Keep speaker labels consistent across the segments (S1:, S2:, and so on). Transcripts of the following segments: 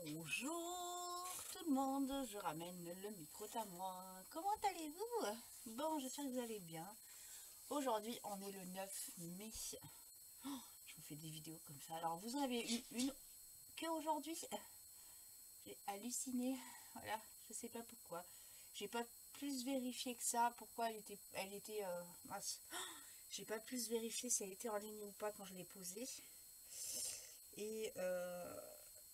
S1: Bonjour tout le monde, je ramène le micro à moi. Comment allez-vous? Bon, j'espère que vous allez bien. Aujourd'hui, on est le 9 mai. Oh, je vous fais des vidéos comme ça. Alors, vous en avez eu une que aujourd'hui. J'ai halluciné. Voilà, je sais pas pourquoi. J'ai pas plus vérifié que ça. Pourquoi elle était mince. J'ai pas plus vérifié si elle était en ligne ou pas quand je l'ai posée. Et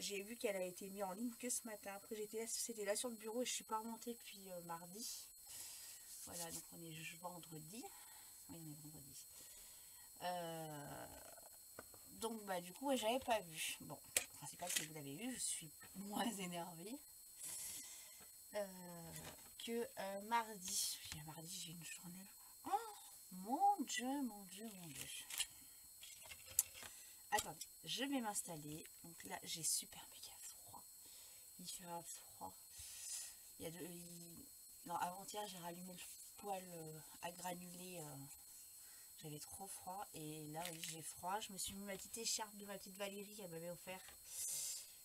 S1: j'ai vu qu'elle a été mise en ligne que ce matin. Après, c'était là sur le bureau et je suis pas remontée depuis mardi. Voilà, donc on est vendredi. Oui, on est vendredi. Donc, bah, du coup, ouais, j'avais pas vu. Bon, le principal, c'est que vous l'avez vu, je suis moins énervée que mardi. Mardi, j'ai une journée. Oh, mon Dieu, mon Dieu, mon Dieu. Attendez, je vais m'installer. Donc là, j'ai super méga froid. Il fait froid. Il y a Non, avant-hier, j'ai rallumé le poêle à granulés. J'avais trop froid. Et là, oui, j'ai froid. Je me suis mis ma petite écharpe de ma petite Valérie qu'elle m'avait offert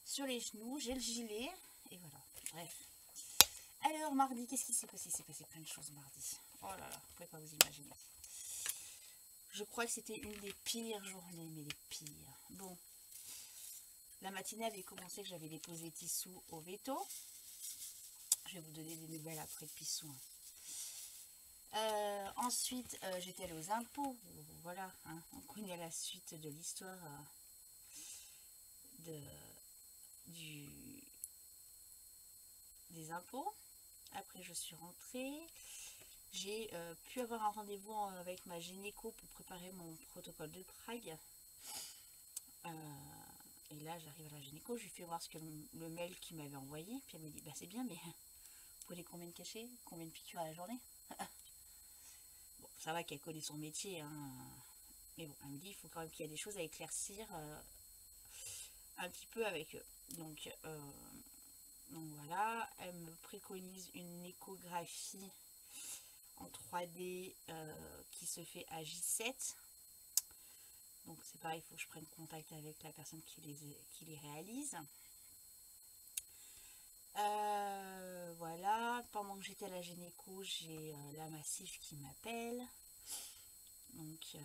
S1: sur les genoux. J'ai le gilet. Et voilà. Bref. Alors, mardi, qu'est-ce qui s'est passé? Il s'est passé plein de choses mardi. Oh là là, vous pouvez pas vous imaginer. Je crois que c'était une des pires journées, mais les pires. Bon. La matinée avait commencé que j'avais déposé Tissou au veto. Je vais vous donner des nouvelles après de Pissou. Ensuite, j'étais allée aux impôts. Voilà, hein, on connaît la suite de l'histoire des impôts. Après, je suis rentrée. J'ai pu avoir un rendez-vous avec ma gynéco pour préparer mon protocole de Prague. Et là, j'arrive à la gynéco, je lui fais voir ce que le mail qu'il m'avait envoyé. Puis elle me dit, bah c'est bien, mais vous prenez combien de cachets, combien de piqûres à la journée? Bon, ça va qu'elle connaît son métier, hein. Mais bon, elle me dit, il faut quand même qu'il y ait des choses à éclaircir un petit peu avec eux. Donc voilà, elle me préconise une échographie en 3D qui se fait à J7. Donc c'est pareil, il faut que je prenne contact avec la personne qui les réalise. Voilà, pendant que j'étais à la gynéco, j'ai la massif qui m'appelle. Donc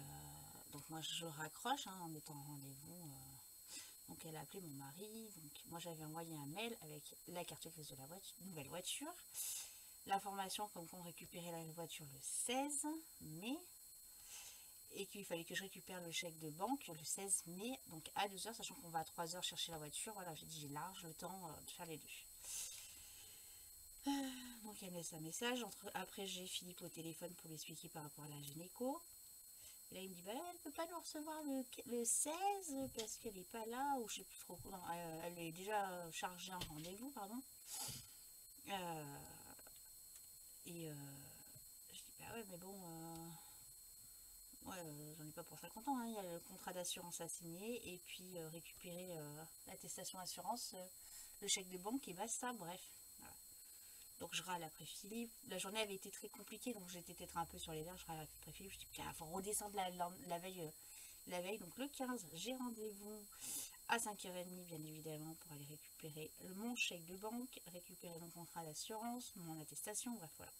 S1: moi je raccroche hein, en étant en rendez-vous. Donc elle a appelé mon mari. Donc moi j'avais envoyé un mail avec la carte grise de la nouvelle voiture. L'information comme qu'on récupérait la voiture le 16 mai. Et qu'il fallait que je récupère le chèque de banque le 16 mai, donc à 2h, sachant qu'on va à 3h chercher la voiture. Voilà, j'ai dit j'ai large le temps de faire les deux. Donc elle me laisse un message. Après j'ai Philippe au téléphone pour lui expliquer par rapport à la gynéco. Et là il me dit bah, elle peut pas nous recevoir le 16 parce qu'elle n'est pas là, ou je sais plus trop. Non, elle est déjà chargée en rendez-vous, pardon. Et je dis bah ouais mais bon ouais, j'en ai pas pour 50 ans, hein. Il y a le contrat d'assurance à signer et puis récupérer l'attestation assurance, le chèque de banque et basta, bref. Voilà. Donc je râle après Philippe. La journée avait été très compliquée, donc j'étais peut-être un peu sur les nerfs. Je râle après Philippe. Je dis il faut redescendre la veille. Donc le 15, j'ai rendez-vous à 5h30, bien évidemment, pour aller récupérer mon chèque de banque, récupérer mon contrat d'assurance, mon attestation, bref, voilà.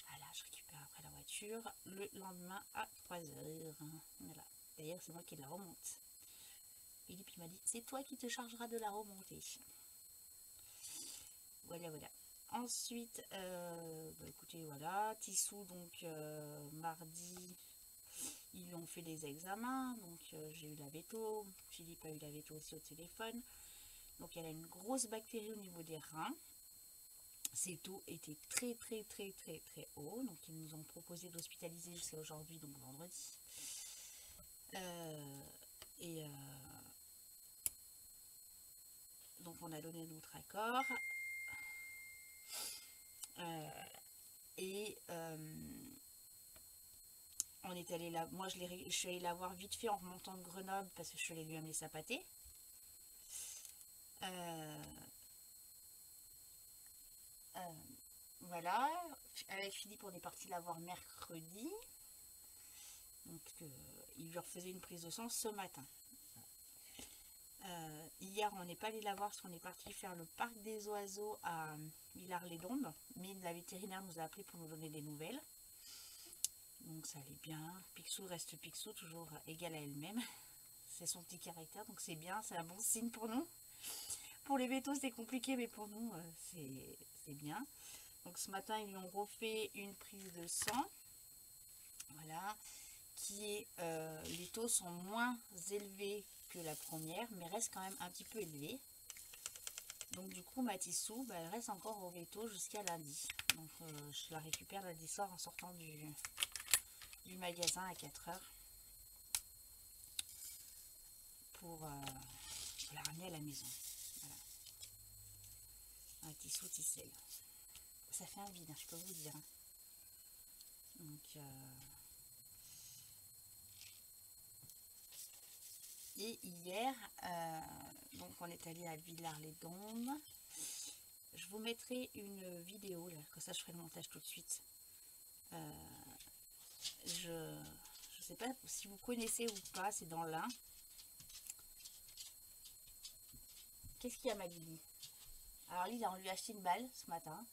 S1: Voilà, je récupère après la voiture le lendemain à 3h. Voilà. D'ailleurs, c'est moi qui la remonte. Philippe m'a dit, c'est toi qui te chargeras de la remontée. Voilà, voilà. Ensuite, bah écoutez, voilà, Tissou, donc mardi, ils lui ont fait des examens, donc j'ai eu la veto, Philippe a eu la veto aussi au téléphone. Donc elle a une grosse bactérie au niveau des reins. Ses taux étaient très très très très très hauts, donc ils nous ont proposé d'hospitaliser jusqu'à aujourd'hui, donc vendredi. Donc on a donné notre accord. On est allé là. Moi je suis allée la voir vite fait en remontant de Grenoble parce que je suis allée lui amener sa pâtée. Voilà. Avec Philippe on est parti la voir mercredi. Donc il lui refaisait une prise de sang ce matin. Hier, on n'est pas allé la voir parce qu'on est parti faire le parc des oiseaux à Villars-les-Dombes. Mais la vétérinaire nous a appelé pour nous donner des nouvelles. Donc ça allait bien. Picsou reste Picsou, toujours égale à elle-même. C'est son petit caractère, donc c'est bien, c'est un bon signe pour nous. Pour les vétos, c'est compliqué, mais pour nous, c'est bien. Donc ce matin, ils lui ont refait une prise de sang. Voilà. Les taux sont moins élevés que la première, mais restent quand même un petit peu élevés. Donc du coup, Matissou, elle reste encore au veto jusqu'à lundi. Donc je la récupère lundi soir en sortant du magasin à 4 h pour la ramener à la maison. Voilà. Matissou Tissel. Ça fait un vide, hein, je peux vous dire. Donc et hier, donc on est allé à Villars-les-Dombes. Je vous mettrai une vidéo, là, comme ça je ferai le montage tout de suite. Je ne sais pas si vous connaissez ou pas, c'est dans l'Ain. Qu'est-ce qu'il y a, ma Lily? Alors Lily, on lui a acheté une balle ce matin.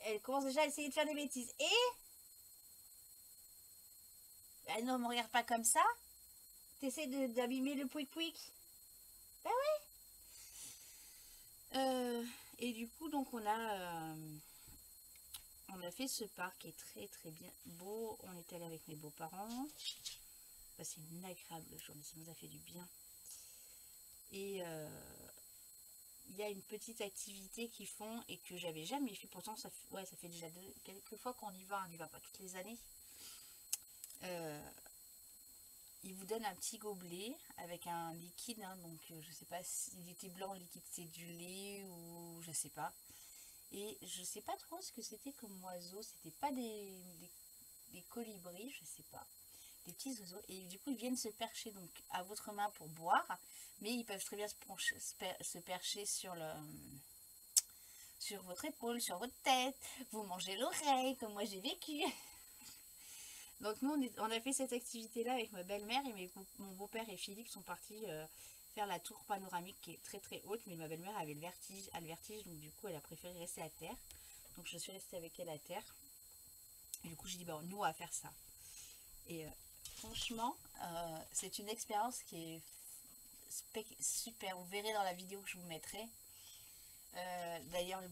S1: Elle commence déjà à essayer de faire des bêtises. Et ah non, me regarde pas comme ça. T'essaies d'abîmer le pouic-pouic. Ben ouais. Et du coup, donc on a fait ce parc qui est très très bien beau. On est allé avec mes beaux-parents. C'est une agréable journée, ça nous a fait du bien. Et il y a une petite activité qu'ils font et que j'avais jamais fait. Pourtant, ça fait déjà quelques fois qu'on y va. On n'y va pas toutes les années. Ils vous donnent un petit gobelet avec un liquide. Hein, donc, je sais pas s'il était blanc, le liquide c'est du lait ou je sais pas. Et je sais pas trop ce que c'était comme oiseau. C'était pas des colibris, je sais pas. Des petits oiseaux. Et du coup, ils viennent se percher donc à votre main pour boire. Mais ils peuvent très bien se percher sur votre épaule, sur votre tête. Vous mangez l'oreille, comme moi j'ai vécu. Donc nous, on a fait cette activité-là avec ma belle-mère et mon beau-père et Philippe sont partis faire la tour panoramique qui est très très haute. Mais ma belle-mère avait le vertige, donc du coup, elle a préféré rester à terre. Donc je suis restée avec elle à terre. Et du coup, j'ai dit, bon, nous, on va faire ça. Et franchement, c'est une expérience qui est super. Vous verrez dans la vidéo que je vous mettrai. D'ailleurs,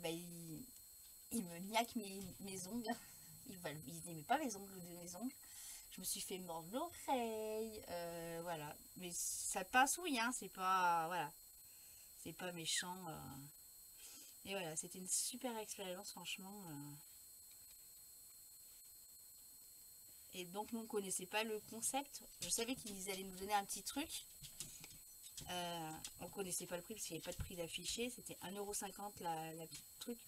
S1: il me niaque mes ongles. Il n'aimait pas mes ongles de mes ongles. Je me suis fait mordre l'oreille. Voilà. Mais ça passe, oui, hein. C'est pas. Voilà. C'est pas méchant. Et voilà, c'était une super expérience, franchement. Et donc, nous ne connaissait pas le concept. Je savais qu'ils allaient nous donner un petit truc. On connaissait pas le prix parce qu'il n'y avait pas de prix d'affiché. C'était 1,50 € la petite truc.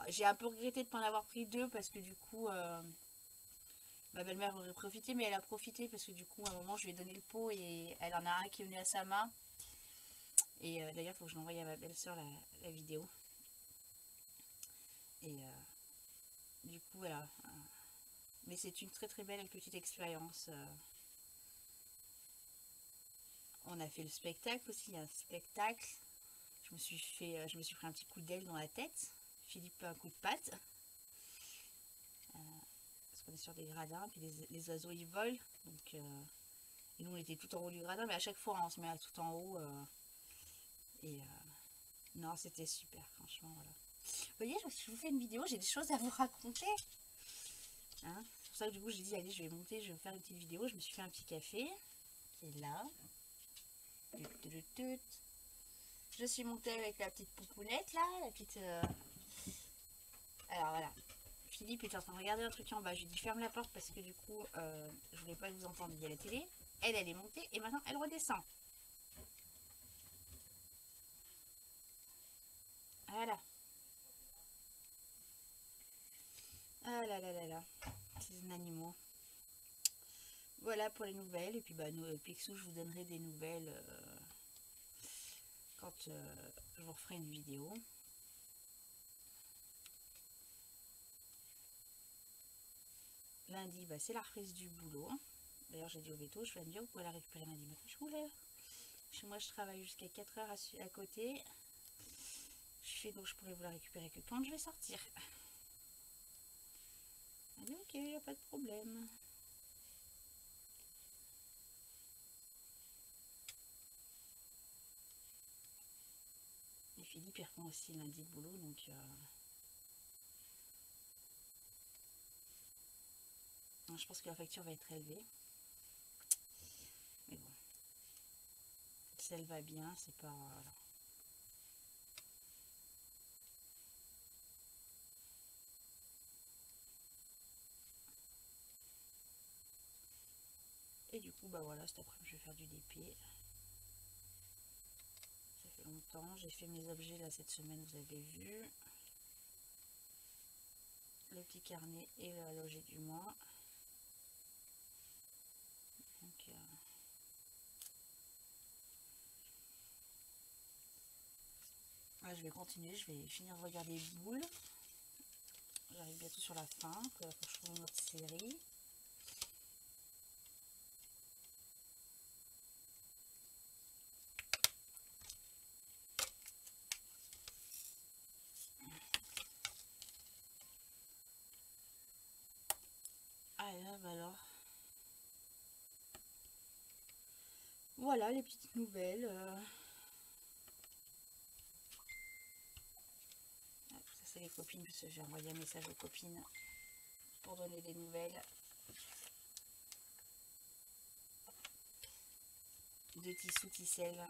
S1: J'ai un peu regretté de ne pas en avoir pris deux parce que du coup, ma belle-mère aurait profité, mais elle a profité parce que du coup, à un moment, je lui ai donné le pot et elle en a un qui est venu à sa main. Et d'ailleurs, il faut que je l'envoie à ma belle-sœur la vidéo. Et du coup, voilà. Mais c'est une très très belle petite expérience. On a fait le spectacle aussi, il y a un spectacle. Je me suis pris un petit coup d'aile dans la tête. Philippe un coup de patte. Parce qu'on est sur des gradins, puis les oiseaux ils volent. Donc, et nous on était tout en haut du gradin, mais à chaque fois on se met tout en haut. Non, c'était super, franchement, voilà. Vous voyez, je vous fais une vidéo, j'ai des choses à vous raconter. Hein, c'est pour ça que du coup j'ai dit, allez, je vais monter, je vais faire une petite vidéo. Je me suis fait un petit café, qui est là. Je suis montée avec la petite poupounette là, la petite... Alors voilà, Philippe est en train de regarder un truc en bas. Je lui dis ferme la porte parce que du coup, je voulais pas vous entendre via la télé. Elle est montée et maintenant elle redescend. Voilà. Ah là là là là, ces animaux. Voilà pour les nouvelles. Et puis bah, Picsou, je vous donnerai des nouvelles quand je vous referai une vidéo. Lundi, bah, c'est la reprise du boulot. D'ailleurs, j'ai dit au veto, je vais me dire, vous pouvez la récupérer lundi matin. Je vous lève. Chez moi, je travaille jusqu'à 4 heures à côté. Donc je pourrais vous la récupérer que quand je vais sortir. Elle dit ok, il n'y a pas de problème. Et Philippe il reprend aussi lundi de boulot, donc je pense que la facture va être élevée. Mais bon, si elle va bien, c'est pas... Voilà. Et du coup, bah voilà, cet après-midi, je vais faire du DP. Ça fait longtemps. J'ai fait mes objets là cette semaine, vous avez vu. Le petit carnet et la logée du mois. Donc, là, je vais continuer, je vais finir de regarder Boule. J'arrive bientôt sur la fin, pour que je trouve une autre série. Ah là, bah alors. Voilà les petites nouvelles. Ça c'est les copines, parce que j'ai envoyé un message aux copines pour donner des nouvelles. De Tissou Tissel.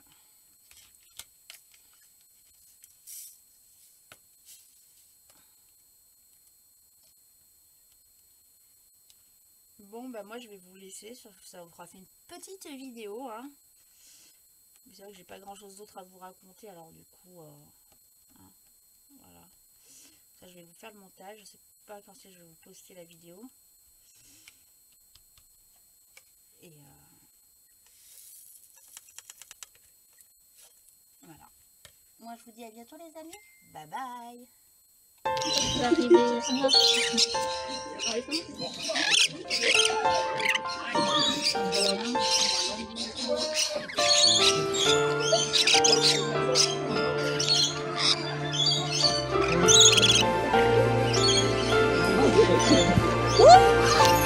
S1: Bon bah moi je vais vous laisser, ça vous fera fait une petite vidéo hein. C'est vrai que j'ai pas grand chose d'autre à vous raconter, alors du coup hein, voilà. Ça je vais vous faire le montage, je sais pas quand c'est je vais vous poster la vidéo. Et voilà. Moi je vous dis à bientôt les amis. Bye bye. Woo!